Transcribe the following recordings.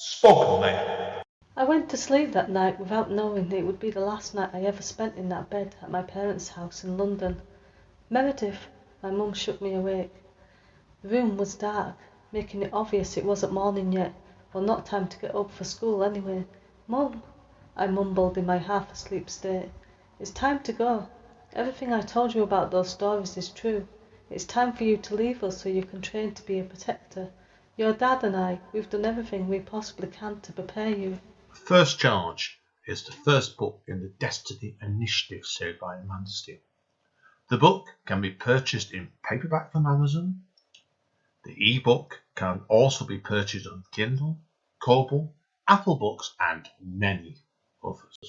Spoken Labour. I went to sleep that night without knowing it would be the last night I ever spent in that bed at my parents' house in London. Meredith, my mum shook me awake. The room was dark, making it obvious it wasn't morning yet, or not time to get up for school anyway. Mum, I mumbled in my half-asleep state. It's time to go. Everything I told you about those stories is true. It's time for you to leave us so you can train to be a protector. Your dad and I, we've done everything we possibly can to prepare you. First Charge is the first book in the Destiny Initiative series by Amanda Steele. The book can be purchased in paperback from Amazon. The ebook can also be purchased on Kindle, Kobo, Apple Books, and many others.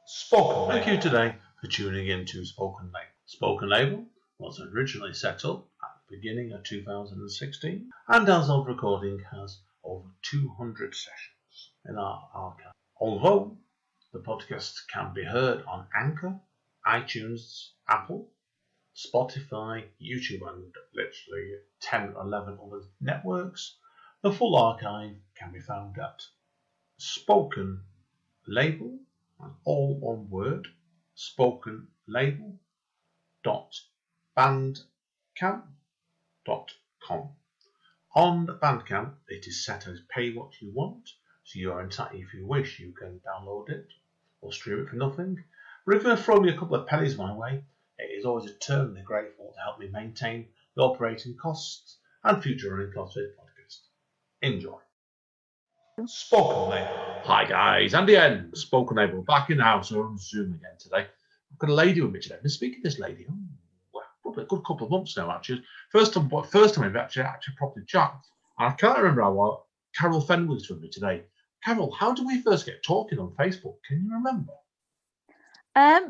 Spoken Thank you today for tuning in to Spoken Label. Spoken Label was originally set up at the beginning of 2016 and as of recording has over 200 sessions in our archive. Although the podcast can be heard on Anchor, iTunes, Apple, Spotify, YouTube, and literally 10 or 11 other networks, the full archive can be found at Spoken Label, and all one word, spokenlabel.bandcamp.com. On Bandcamp, it is set as pay what you want, so you are entitled, if you wish, you can download it or stream it for nothing. But if you want to throw me a couple of pennies my way, it is always eternally grateful to help me maintain the operating costs and future running costs of this podcast. Enjoy. Spoken Label. Hi guys, Andy N. Spoken Label back in the house. We're on Zoom again today. I've got a lady with me today. I've been speaking to this lady probably a good couple of months now, actually. First time we've actually properly chat. And I can't remember how well Carol Fenwick's with me today. Carol, how did we first get talking on Facebook? Can you remember? I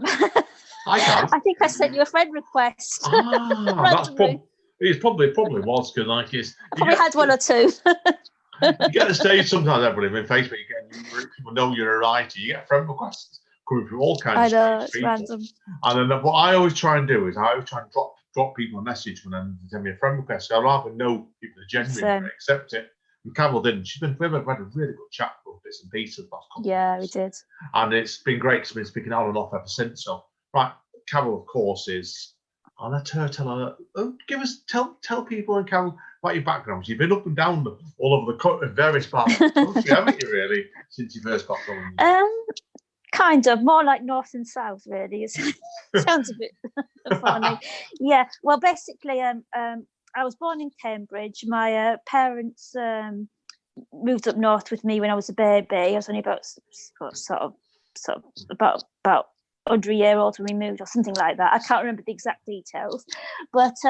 can. I think I sent you a friend request. That's probably was because I probably had one or two. You get a stage sometimes, everybody, with Facebook, people know you're a writer. You get friend requests coming from all kinds of people. Random. And then what I always try and do is drop people a message when they send me a friend request. So I'd rather know people are genuinely accept it. And Carol didn't. We've had a really good chat about bits and pieces the last couple of we did. And it's been great because we've been speaking on and off ever since. So, right, Carol, of course, is. I'll let her tell tell people and Carol about your background. You've been up and down all over the various parts of the country, haven't you, really, since you first got going? Kind of, more like north and south, really. It sounds a bit funny. Yeah, well, basically, I was born in Cambridge. My parents moved up north with me when I was a baby. I was only about under a year old when we moved, or something like that. I can't remember the exact details, but so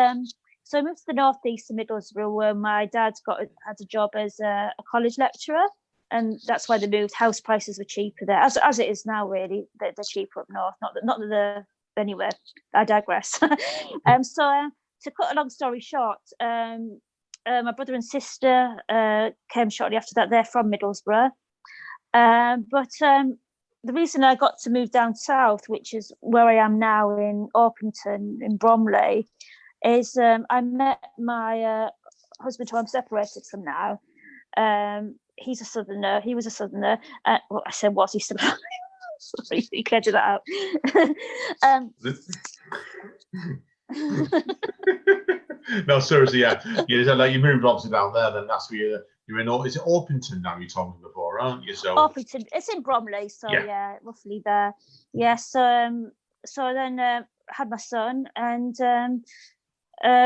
I moved to the northeast of Middlesbrough, where my dad had a job as a college lecturer, and that's why they moved. House prices were cheaper there, as it is now. Really, they're cheaper up north. Not that anyway. I digress. So to cut a long story short, my brother and sister came shortly after that. They're from Middlesbrough, but the reason I got to move down south, which is where I am now in Orpington in Bromley, is I met my husband, who I'm separated from now. He's a southerner. He was a southerner. Well, I said was. He's still sorry, you can edit that out. No, seriously, yeah. You moved obviously down there, then that's where you're in. Is it Orpington now? You told me before, aren't you? So Orpington, it's in Bromley, so yeah roughly there. Yeah, so then had my son, and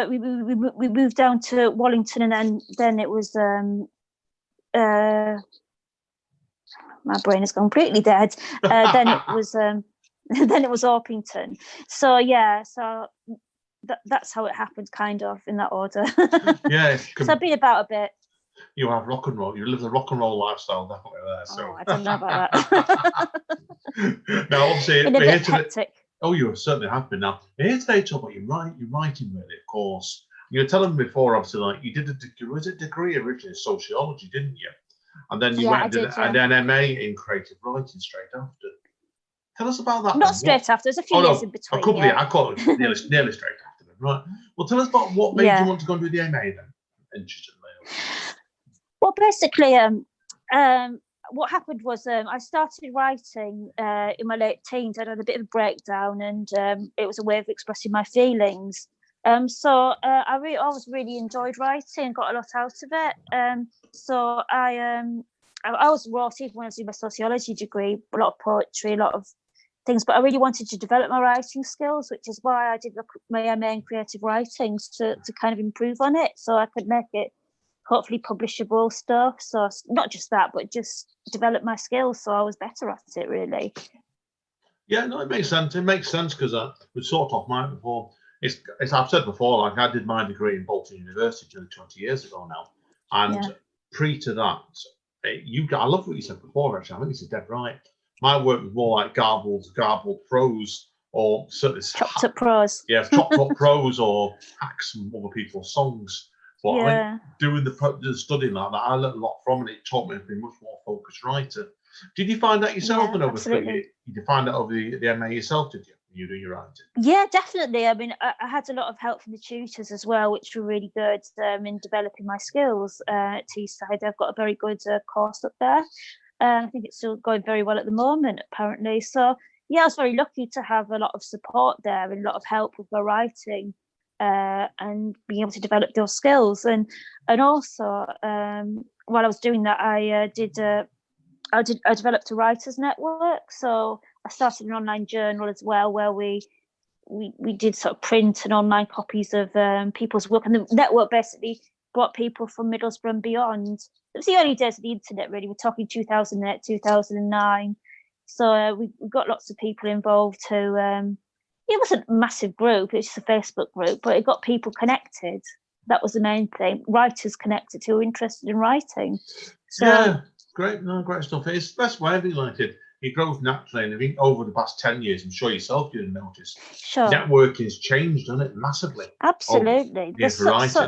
we moved down to Wallington, and then it was my brain is completely dead. Then it was Orpington. So yeah, so that's how it happened, kind of in that order. Yeah. So I've been about a bit. You have rock and roll. You live the rock and roll lifestyle, definitely there. So I don't know about that. Now, obviously, been a bit hectic. You certainly have been. Now, we're here today to talk about your writing, really, of course. You were telling me before, obviously, like you did a degree originally in sociology, didn't you? And then you went and then MA in creative writing straight after. Tell us about that. Not straight after. There's a few years in between. A couple of years. I call it nearly straight after them, right? Well, tell us about what made you want to go and do the MA then. Interestingly. Well, basically, what happened was I started writing in my late teens. I had a bit of a breakdown, and it was a way of expressing my feelings. So I always really enjoyed writing, got a lot out of it. So I always wrote, even when I was doing my sociology degree, a lot of poetry, a lot of things, but I really wanted to develop my writing skills, which is why I did my MA in creative writing, to kind of improve on it, so I could make it hopefully publishable stuff. So not just that, but just develop my skills so I was better at it, really. Yeah, no, it makes sense. It makes sense because we sort of mine before. It's I've said before, like I did my degree in Bolton University 20 years ago now, and pre to that, I love what you said before. Actually, I think this is dead right. My work was more like garbled prose, or certainly chopped up prose. Yeah, chopped up prose or hacks from other people's songs. But I think doing the studying like that, I learned a lot from it. It taught me to be a much more focused writer. Did you find that yourself? Yeah, and over absolutely. Did you find that over the MA yourself? Did you? You do your writing? Yeah, definitely. I mean, I had a lot of help from the tutors as well, which were really good in developing my skills at Teesside. I've got a very good course up there. I think it's still going very well at the moment, apparently. So, yeah, I was very lucky to have a lot of support there and a lot of help with my writing and being able to develop those skills. And also, while I was doing that, I developed a writers network. So I started an online journal as well, where we did sort of print and online copies of people's work, and the network basically brought people from Middlesbrough and beyond. It was the early days of the internet, really. We're talking 2008, 2009. So we got lots of people involved who, it wasn't a massive group, it was just a Facebook group, but it got people connected. That was the main thing. Writers connected who were interested in writing. So, yeah, great stuff. It's the best way of it, like it. It grows naturally, and I think over the past 10 years, I'm sure yourself you've noticed, networking's changed, hasn't it, massively? Absolutely. There's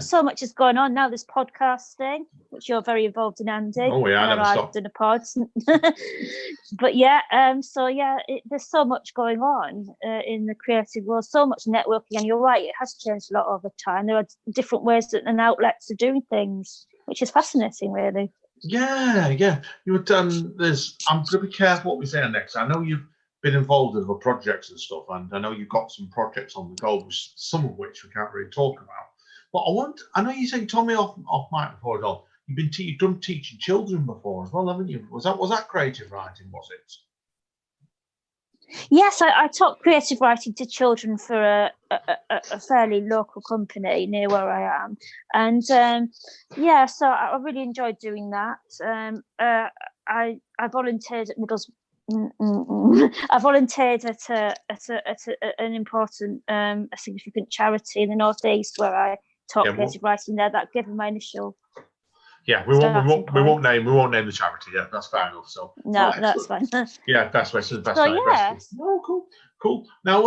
so much is going on now. There's podcasting, which you're very involved in, Andy. Oh yeah, I've done a pod. But yeah, there's so much going on in the creative world, so much networking, and you're right, it has changed a lot over time. There are different ways and outlets of doing things, which is fascinating, really. Yeah. You would. I'm going to be careful what we say next. I know you've been involved in other projects and stuff, and I know you've got some projects on the go, some of which we can't really talk about. But I know you said, told me off mic before at all. You've done teaching children before as well, haven't you? Was that creative writing? Was it? Yes, I taught creative writing to children for a fairly local company near where I am, and so I really enjoyed doing that. I volunteered at I volunteered at an important, a significant charity in the Northeast where I taught creative writing there. That gave me my initial. Yeah, we won't name the charity. Yeah, that's fair enough. So no, that's fine. Yeah, best way. So best so way. Yeah. Oh, cool. Now,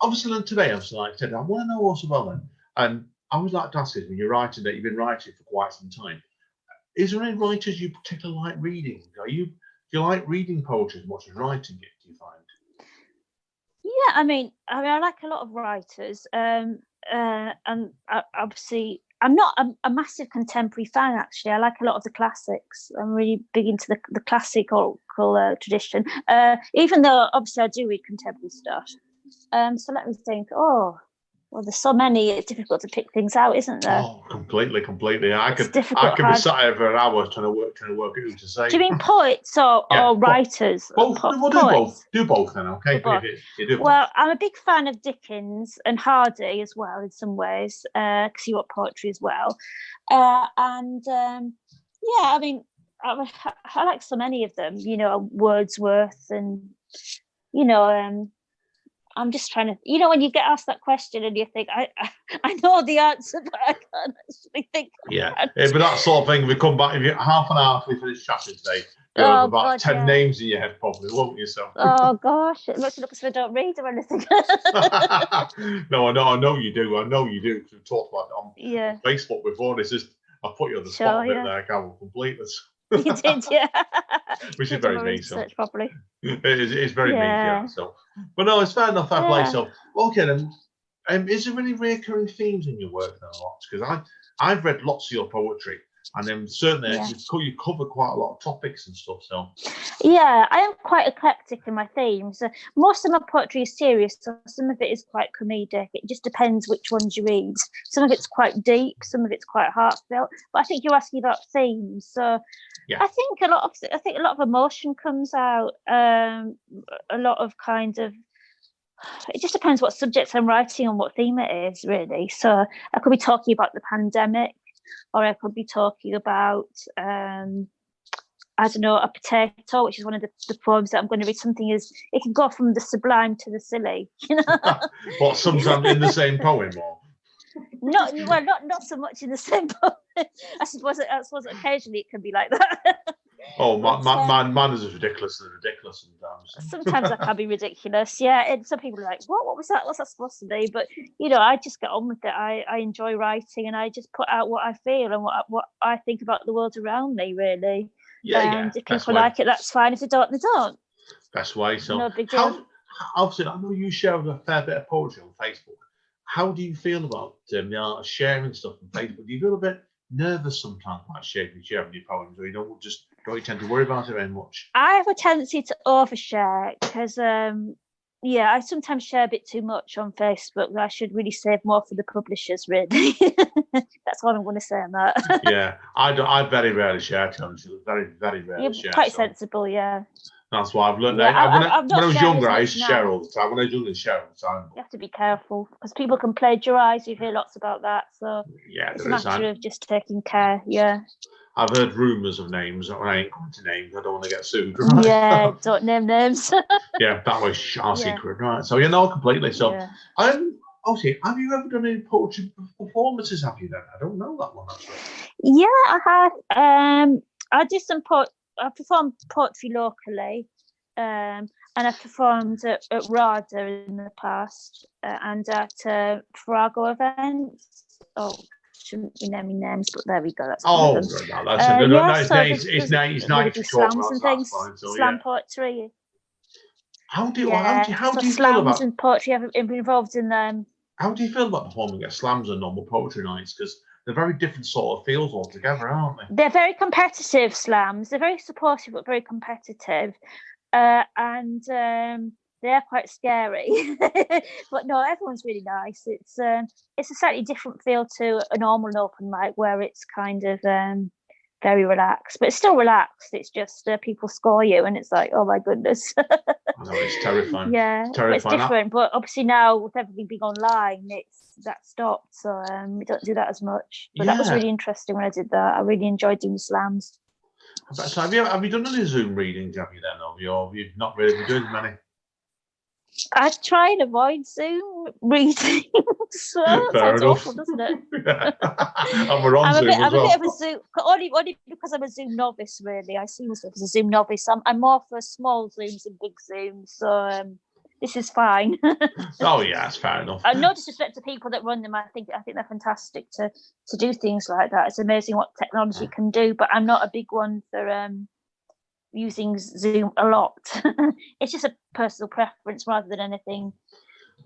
obviously, today, like I said, I want to know also about then. And I would like to ask you, when you're writing, that you've been writing for quite some time. Is there any writers you particularly like reading? Do you like reading poetry as much as writing it? Do you find? Yeah, I mean, I like a lot of writers, and obviously. I'm not a massive contemporary fan, actually. I like a lot of the classics. I'm really big into the classical tradition, even though obviously I do read contemporary stuff. So let me think. Oh, well, there's so many. It's difficult to pick things out, isn't there? Oh, completely. I could be sat here for an hour trying to work out who to say. Do you mean poets or writers? Both. We'll do both then, okay? Well, I'm a big fan of Dickens and Hardy as well in some ways, because he wrote poetry as well. I mean, I like so many of them. Wordsworth and I'm just trying to, when you get asked that question and you think, I know the answer, but I can't actually think. Yeah, but that sort of thing, we come back, if you half an hour after we finish chatting today, you'll have about 10 names in your head probably, won't you? So. Oh gosh, it looks as if I don't read or anything. No, I know you do. Because we've talked about it on Facebook before. This is, I put you on the spot a bit there, Carol, completely. You did, yeah. Which is very mean. So properly. It's very mean, yeah. So, but no, it's fair enough. Fair play. So, okay then. Is there any recurring themes in your work then, lots? Because I've read lots of your poetry, And then certainly you cover quite a lot of topics and stuff. So yeah, I am quite eclectic in my themes. Most of my poetry is serious, so some of it is quite comedic. It just depends which ones you read. Some of it's quite deep, some of it's quite heartfelt. But I think you're asking about themes, so I think a lot of emotion comes out. A lot of kind of. It just depends what subjects I'm writing and what theme it is, really. So I could be talking about the pandemic, or I could be talking about, I don't know, a potato, which is one of the poems that I'm going to read. It can go from the sublime to the silly, you know. What, sometimes in the same poem, or? Not so much in the same poem. I suppose occasionally it can be like that. Oh, mine is as ridiculous sometimes. Sometimes I can be ridiculous, yeah. And some people are like, what was that? What's that supposed to be? But, you know, I just get on with it. I enjoy writing, and I just put out what I feel and what I think about the world around me, really. And if people like it, that's fine. If they don't, they don't. Best way. So, no big deal. Obviously, I know you share a fair bit of poetry on Facebook. How do you feel about the art of sharing stuff on Facebook? Do you feel a bit nervous sometimes about sharing your poems, or you don't you tend to worry about it very much? I have a tendency to overshare because, I sometimes share a bit too much on Facebook. I should really save more for the publishers, really. That's all I'm going to say on that. Yeah, I very rarely share, to be honest. Very, very rarely share. You're quite sensible, yeah. That's why I've learned. Yeah, when I was younger, I used to share all the time. When I was younger, I share all the time. You have to be careful because people can plagiarise. You hear lots about that. So it's a matter of just taking care, yeah. I've heard rumours of names. I ain't going to names. I don't want to get sued. Right? Yeah, don't name names. Yeah, that was our secret, right? So, completely. So, obviously, have you ever done any poetry performances? Have you done? I don't know that one, actually. Yeah, I have. I did some I performed poetry locally, and I performed at RADA in the past and at Farrago events. Oh, shouldn't be naming names, but there we go. That's it's nice to slams and things. Slam poetry. How do you slams feel about and poetry? I've been involved in them. How do you feel about performing at slams and normal poetry nights? Because they're very different sort of feels altogether, aren't they? They're very competitive slams. They're very supportive, but very competitive. And they're quite scary. But no, everyone's really nice. It's a slightly different feel to a normal open mic where it's kind of very relaxed, but it's still relaxed. It's just people score you, and it's like, oh my goodness. I know, it's terrifying. Yeah, it's different. But obviously now with everything being online, that stopped. So we don't do that as much. But that was really interesting when I did that. I really enjoyed doing the slams. So have you done any Zoom readings? Have you then, or have you not really been doing many? I try and avoid Zoom readings. So Fair sounds enough. awful, doesn't it? And we're on Zoom as well. I'm a bit of a Zoom, only because I'm a Zoom novice, really. I see myself as a Zoom novice. I'm more for small Zooms than big Zooms, so this is fine. Oh yeah, that's fair enough. No disrespect to people that run them. I think they're fantastic to do things like that. It's amazing what technology can do, but I'm not a big one for using Zoom a lot. It's just a personal preference rather than anything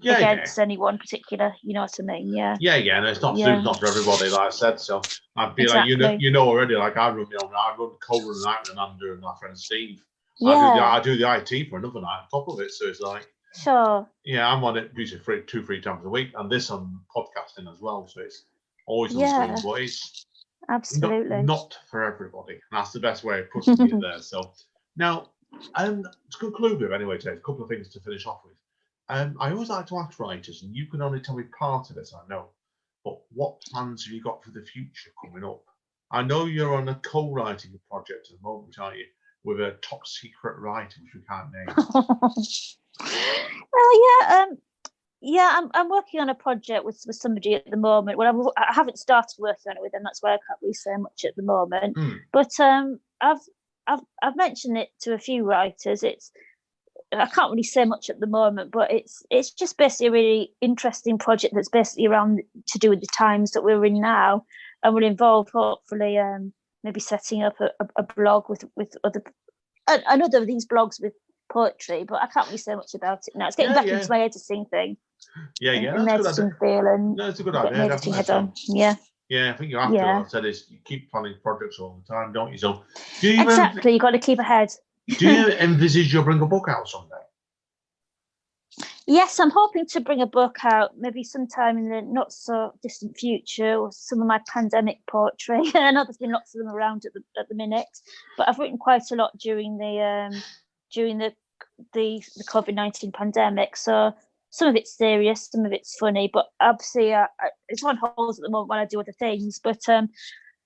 against anyone particular. You know what I mean? Yeah. And it's not Zoom's not for everybody, like I said. So I'd be like, already. Like I run my own. I run Cover and Night and Andrew and my friend Steve. I do the IT for another night on top of it. So it's like, sure. Yeah, I'm on it usually 2-3 times a week, and this on podcasting as well. So it's always on Zoom, but it's absolutely not for everybody. And that's the best way of putting it there. So now, to conclude with, anyway, Dave, a couple of things to finish off with. I always like to ask writers, and you can only tell me part of this, I know, but what plans have you got for the future coming up? I know you're on a co-writing project at the moment, aren't you, with a top secret writer, which we can't name. Well, I'm working on a project with somebody at the moment. Well, I haven't started working on it with them. That's why I can't really say much at the moment. But I've mentioned it to a few writers. I can't really say much at the moment, but it's just basically a really interesting project that's basically around to do with the times that we're in now, and will involve hopefully maybe setting up a blog with other another of these blogs with poetry, but I can't really say much about it now. It's getting back into my editing thing. That's a good idea. Editing head on. Yeah. Yeah, I think you have to. Yeah. Like I said, is you keep planning projects all the time, don't you? So, do you Exactly, you've got to keep ahead. do you envisage you'll bring a book out someday? Yes, I'm hoping to bring a book out maybe sometime in the not so distant future, or some of my pandemic poetry. I know there's been lots of them around at the minute, but I've written quite a lot during the COVID-19 pandemic. So some of it's serious, some of it's funny, but obviously it's on hold at the moment when I do other things. But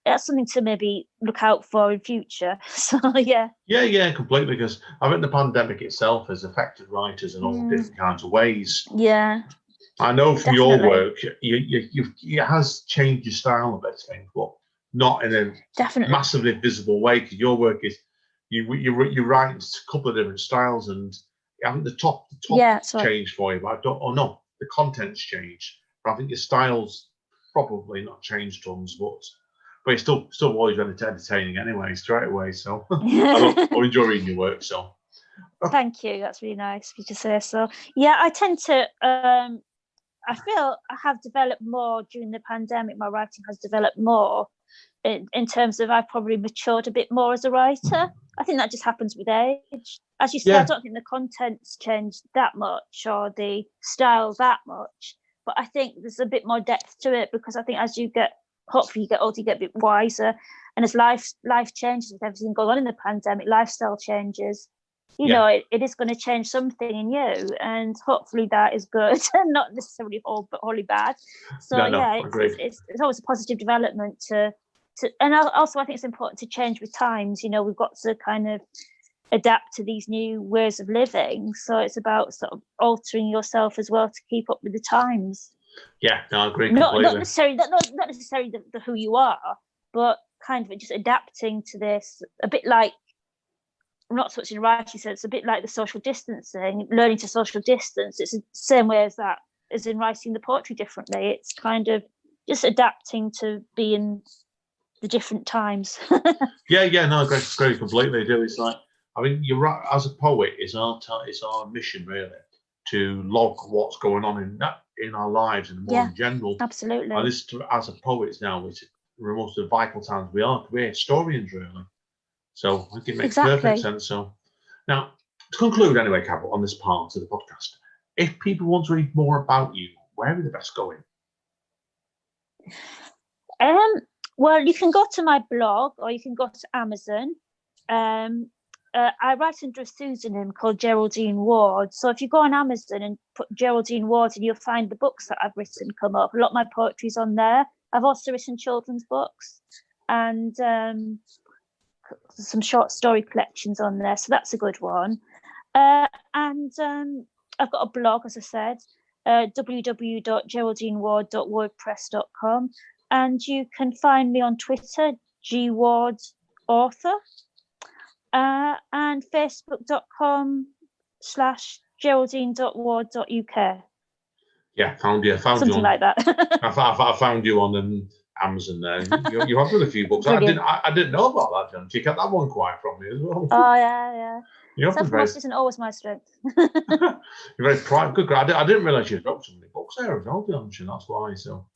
that's something to maybe look out for in future. So yeah. Yeah, completely. Because I think the pandemic itself has affected writers in all different kinds of ways. Yeah. I know from Definitely. your work, it has changed your style a bit, I think, but not in a massively visible way. Because your work is you write in a couple of different styles, and I think the top changed for you. But I don't. Oh no, the content's changed. But I think your style's probably not changed tons, but it's still always very entertaining anyway, straight away. So I enjoy reading your work. So thank you. That's really nice of you to say so. Yeah, I tend to. I feel I have developed more during the pandemic. My writing has developed more in terms of I've probably matured a bit more as a writer. I think that just happens with age. As you said, I don't think the content's changed that much or the style that much, but I think there's a bit more depth to it, because I think as you get, hopefully you get older, you get a bit wiser, and as life changes with everything going on in the pandemic, lifestyle changes. You know, it is going to change something in you, and hopefully that is good and not necessarily wholly bad. So it's always a positive development to and also I think it's important to change with times. You know, we've got to kind of adapt to these new ways of living. So it's about sort of altering yourself as well to keep up with the times. Yeah, no, I agree completely. Not necessarily the who you are, but kind of just adapting to this. A bit like, not so much in writing sense, a bit like the social distancing, learning to social distance. It's the same way as that, as in writing the poetry differently. It's kind of just adapting to be in the different times. No, I agree completely. It's like, I mean, you're right. As a poet, it's our mission really to log what's going on in our lives and more in general. Absolutely. And this, as a poet now, it's most of the vital times we're historians really. So I think it makes perfect sense. So now, to conclude anyway, Carol, on this part of the podcast, if people want to read more about you, where are they best going? Well, you can go to my blog, or you can go to Amazon. I write under a pseudonym called Geraldine Ward. So if you go on Amazon and put Geraldine Ward, and you'll find the books that I've written come up. A lot of my poetry's on there. I've also written children's books and some short story collections on there, so that's a good one. And I've got a blog, as I said, www.geraldineward.wordpress.com, and you can find me on Twitter, gwardauthor, and facebook.com/geraldine.ward.uk. Yeah, found you. Something like that. I found you on Amazon there. You have got a few books. I didn't know about that, John. You kept that one quiet from me as well. Oh yeah. Self-promotion isn't always my strength. You're very proud. Good. I didn't realise you wrote so many books there as well, John. That's why. So,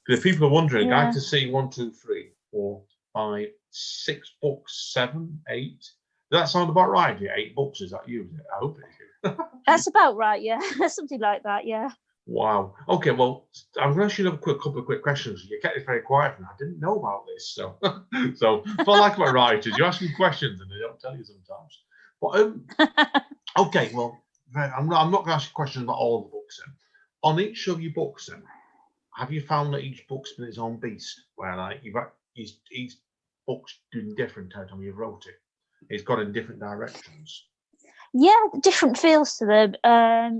if people are wondering, I can see 1, 2, 3, 4, 5, 6 books, 7, 8. Does that sound about right? Yeah, 8 books. Is that you? I hope it is. That's about right. Yeah, something like that. Yeah. Wow. Okay, well, I'm going to ask you a couple of quick questions. You kept it very quiet, and I didn't know about this. So, if I like about writers, you ask me questions and they don't tell you sometimes. But okay, well, I'm not going to ask you questions about all the books. Then, on each of your books, then, have you found that each book's been its own beast, where like each book's doing different every time you wrote it? It's gone in different directions. Yeah, different feels to them. I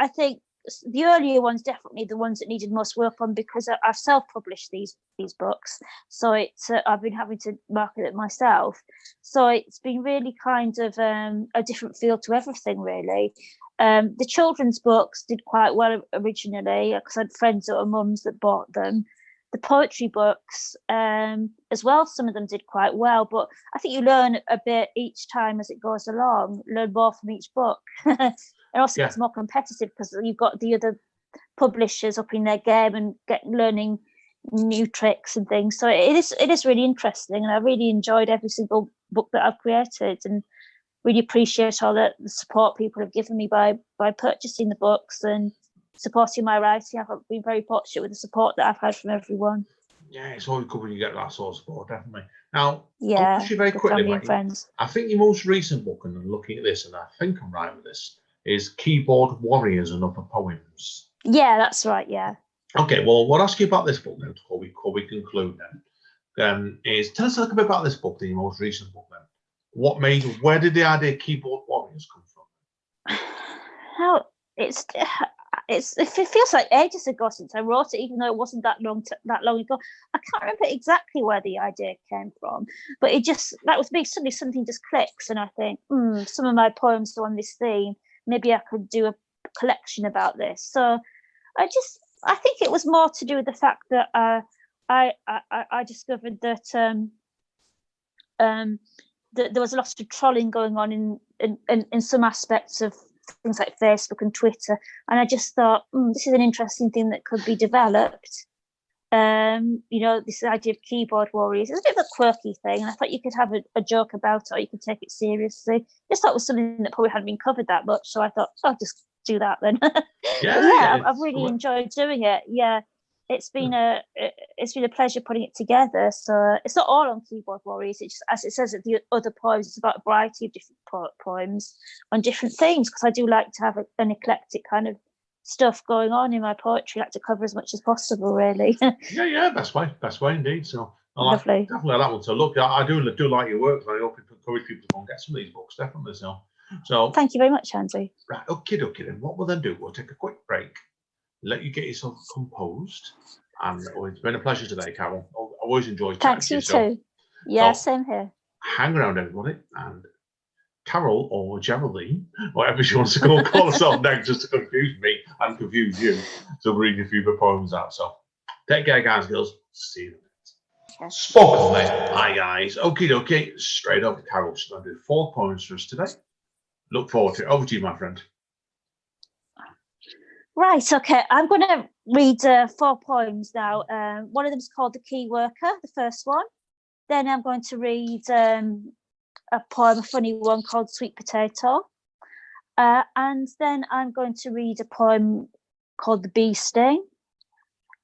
think the earlier ones, definitely the ones that needed most work on, because I've self-published these books, so it's I've been having to market it myself, so it's been really kind of a different feel to everything really. The children's books did quite well originally, because I had friends or mums that bought them. The poetry books as well, some of them did quite well, but I think you learn a bit each time as it goes along, learn more from each book. And also it's more competitive because you've got the other publishers up in their game and learning, new tricks and things. So it is really interesting, and I really enjoyed every single book that I've created, and really appreciate all the support people have given me by purchasing the books and supporting my writing. I've been very fortunate with the support that I've had from everyone. Yeah, it's always good when you get that sort of support, definitely. Now, Yeah, I'll ask you very quickly, family and friends. I think your most recent book, and I'm looking at this, and I think I'm right with this, is Keyboard Warriors and Other Poems. Yeah, that's right. Yeah. Okay, well, we'll ask you about this book then before we conclude then. Is tell us a little bit about this book, the most recent book then. Where did the idea Keyboard Warriors come from? How it feels like ages ago since I wrote it, even though it wasn't that long ago. I can't remember exactly where the idea came from, but that was me. Suddenly something just clicks, and I think, some of my poems are on this theme. Maybe I could do a collection about this. So I think it was more to do with the fact that I discovered that that there was a lot of trolling going on in some aspects of things like Facebook and Twitter, and I just thought, this is an interesting thing that could be developed. This idea of keyboard warriors is a bit of a quirky thing, and I thought you could have a joke about it, or you could take it seriously. Just thought it was something that probably hadn't been covered that much, so I thought I'll just do that then. I've really enjoyed doing it. Yeah, it's been a pleasure putting it together. So it's not all on keyboard warriors. It's just, as it says at the other poems, it's about a variety of different poems on different themes, because I do like to have an eclectic kind of stuff going on in my poetry. I like to cover as much as possible, really. yeah, best way indeed. So Lovely. Definitely that one to look. I do like your work. I hope encourage people to go and get some of these books. Definitely. So thank you very much, Andy. Right, okay. Then what we'll then do, we'll take a quick break, let you get yourself composed, and it's been a pleasure today, Carol. I always enjoyed chatting to you. Thanks, you too. Yeah, same here. Hang around, everybody, and Carol or Geraldine, whatever she wants to call herself next, just to confuse me and confuse you. So we'll read a few of the poems out. So take care, guys, girls. See you. Okay. Spoken then. Hi, guys. Okay. Straight up, Carol. So I'm going to do 4 poems for us today. Look forward to it. Over to you, my friend. Right, okay. I'm going to read 4 poems now. One of them is called The Key Worker, the first one. Then I'm going to read a poem, a funny one called Sweet Potato. And then I'm going to read a poem called The Beastie.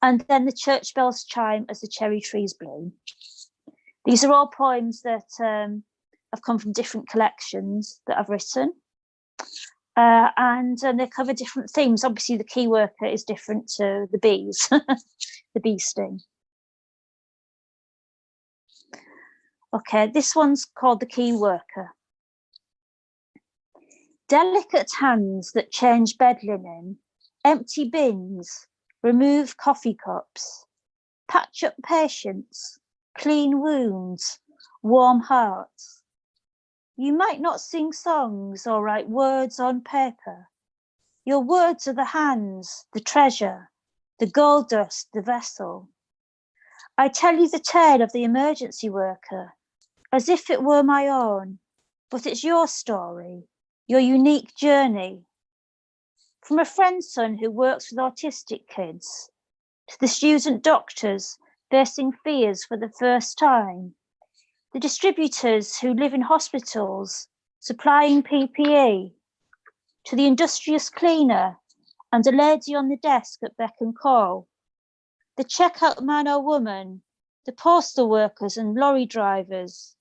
And then The Church Bells Chime as the Cherry Trees Bloom. These are all poems that have come from different collections that I've written. And they cover different themes. Obviously, The Key Worker is different to the bees, the bee sting. Okay, this one's called The Key Worker. Delicate hands that change bed linen, empty bins, remove coffee cups, patch up patients, clean wounds, warm hearts. You might not sing songs or write words on paper. Your words are the hands, the treasure, the gold dust, the vessel. I tell you the tale of the emergency worker, as if it were my own, but it's your story, your unique journey. From a friend's son who works with autistic kids, to the student doctors facing fears for the first time, the distributors who live in hospitals supplying PPE, to the industrious cleaner and a lady on the desk at beck and call, the checkout man or woman, the postal workers and lorry drivers,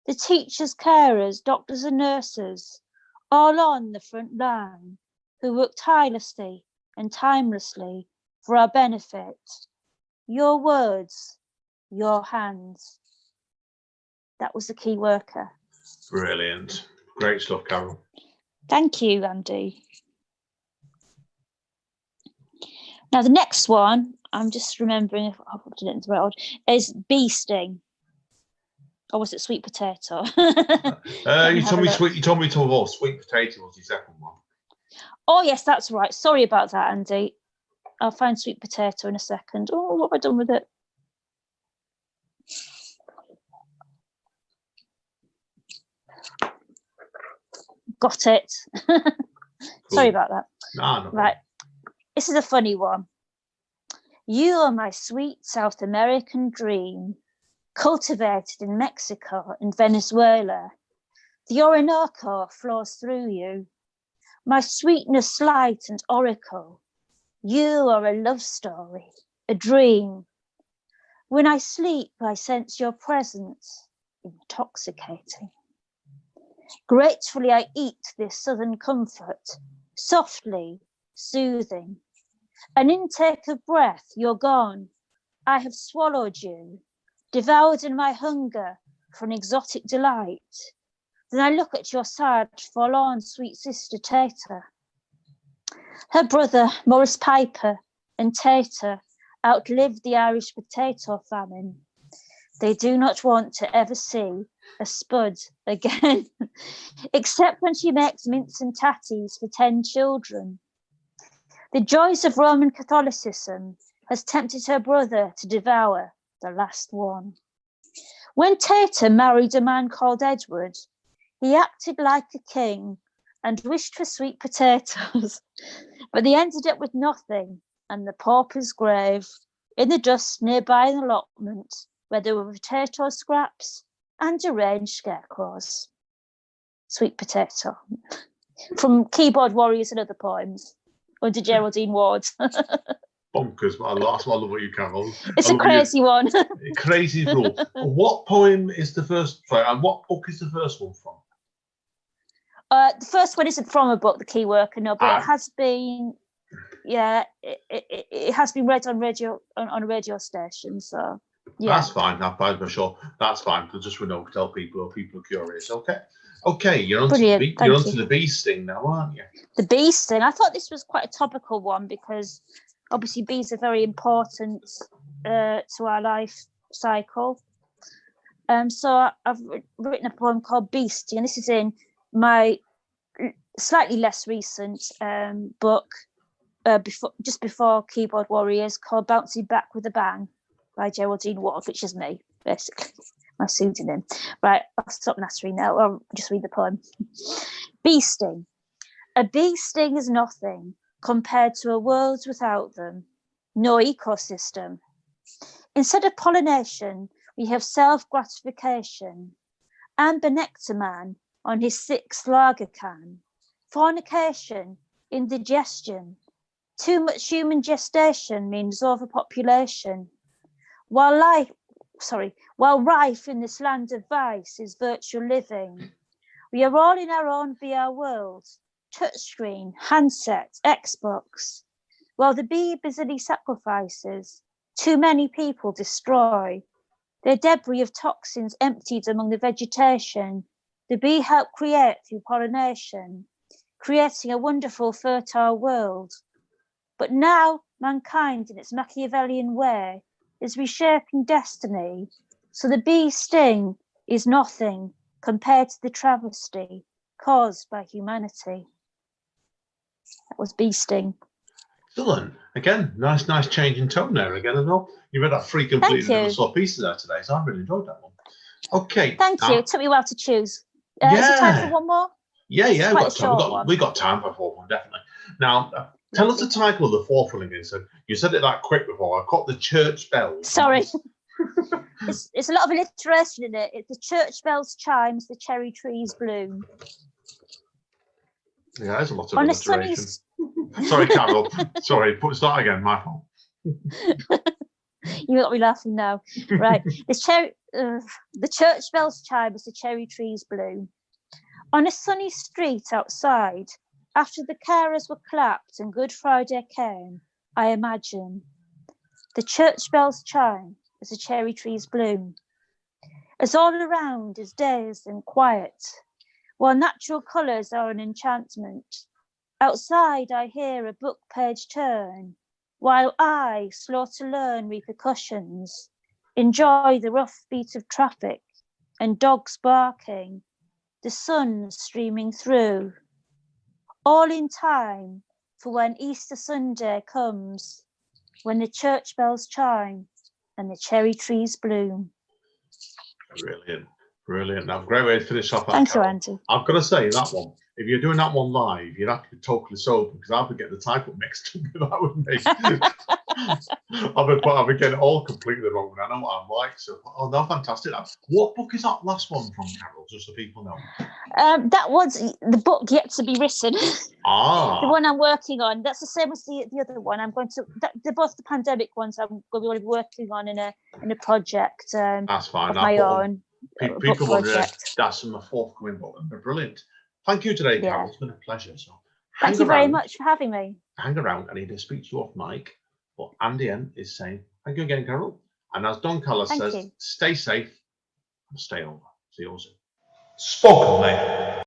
the teachers, carers, doctors and nurses, all on the front line, who work tirelessly and timelessly for our benefit. Your words, your hands. That was The Key Worker. Brilliant. Great stuff, Carol. Thank you, Andy. Now, the next one, I'm just remembering if I've put it in the right order, is Bee Sting. Or was it Sweet Potato? You told me to avoid Sweet Potato was the second one. Oh, yes, that's right. Sorry about that, Andy. I'll find Sweet Potato in a second. Oh, what have I done with it? Got it. Sorry about that. No. Right. This is a funny one. You are my sweet South American dream, cultivated in Mexico and Venezuela. The Orinoco flows through you. My sweetness light and oracle. You are a love story, a dream. When I sleep, I sense your presence, intoxicating. Gratefully, I eat this southern comfort, softly, soothing. An intake of breath, you're gone. I have swallowed you, devoured in my hunger for an exotic delight. Then I look at your sad, forlorn, sweet sister, Tata. Her brother, Morris Piper, and Tata outlived the Irish potato famine. They do not want to ever see a spud again, except when she makes mince and tatties for 10 children. The joys of Roman Catholicism has tempted her brother to devour the last one. When Tata married a man called Edward, he acted like a king and wished for sweet potatoes, but they ended up with nothing and the pauper's grave in the dust nearby an allotment where there were potato scraps and deranged scarecrows. Sweet potato. From Keyboard Warriors and Other Poems, under Geraldine Ward. Bonkers, but I love what you Carol. It's a crazy one. Crazy rule. What poem is the first? Sorry, and what book is the first one from? The first one isn't from a book, The Key Worker, no, but it has been. Yeah, it has been read on radio on a radio station. So yeah, that's fine. That's fine for sure. That's fine. Just we know, tell people are curious. Okay, you're on to the bee sting now, aren't you? The bee sting. I thought this was quite a topical one because obviously bees are very important to our life cycle. So I've written a poem called Beastie, and this is in my slightly less recent book, just before Keyboard Warriors, called Bouncing Back with a Bang by Geraldine Ward, which is me, basically, my pseudonym. Right, I'll stop nattering now. I'll just read the poem. Bee sting. A bee sting is nothing compared to a world without them. No ecosystem. Instead of pollination, we have self-gratification. Amber nectar man on his 6th lager can. Fornication, indigestion. Too much human gestation means overpopulation. While rife in this land of vice is virtual living, we are all in our own VR world, touchscreen, handset, Xbox. While the bee busily sacrifices, too many people destroy. Their debris of toxins emptied among the vegetation, the bee helped create through pollination, creating a wonderful, fertile world. But now mankind, in its Machiavellian way, is reshaping destiny, so the bee sting is nothing compared to the travesty caused by humanity. That was bee sting. Excellent. Again, nice change in tone there again as well. You read that three completely different sort of pieces there today, so I really enjoyed that one. Okay. Thank you. It took me a while to choose. Is there time for one more? Yeah. We got time for a fourth one, definitely. Now, tell us the title of the fourth one again. So you said it that quick before. I've got the church bells. Sorry. It's a lot of alliteration in it. It's the church bells chimes, the cherry trees bloom. Yeah, there's a lot of alliteration. Sorry, Carol. Sorry, start again. My fault. You got me laughing now. Right. The church bells chime as the cherry trees bloom. On a sunny street outside, after the carers were clapped and Good Friday came, I imagine the church bells chime as the cherry trees bloom. As all around is dazed and quiet, while natural colours are an enchantment. Outside I hear a book page turn, while I, slow to learn repercussions, enjoy the rough beat of traffic and dogs barking, the sun streaming through. All in time for when Easter Sunday comes, when the church bells chime and the cherry trees bloom. Brilliant. Now, great way to finish off. Thank you, Andy. I've got to say, that one, if you're doing that one live, you'd have to be totally sober because I'll be getting the title mixed up with that with me. I've been getting all completely wrong. I know what I'm like. So, oh no, fantastic. What book is that last one from, Carol? Just so people know. That was the book yet to be written. The one I'm working on. That's the same as the other one. They're both the pandemic ones. I'm going to be working on in a project. That's fine. Of my own. People wonder that's my forthcoming book. They're brilliant. Thank you today, Carol. It's been a pleasure. So, thank you very much for having me. Hang around. I need to speak to you off mic. But Andy N is saying thank you again, Carol. And as Don Callis says, stay safe and stay over. See you all soon. Spoken, mate.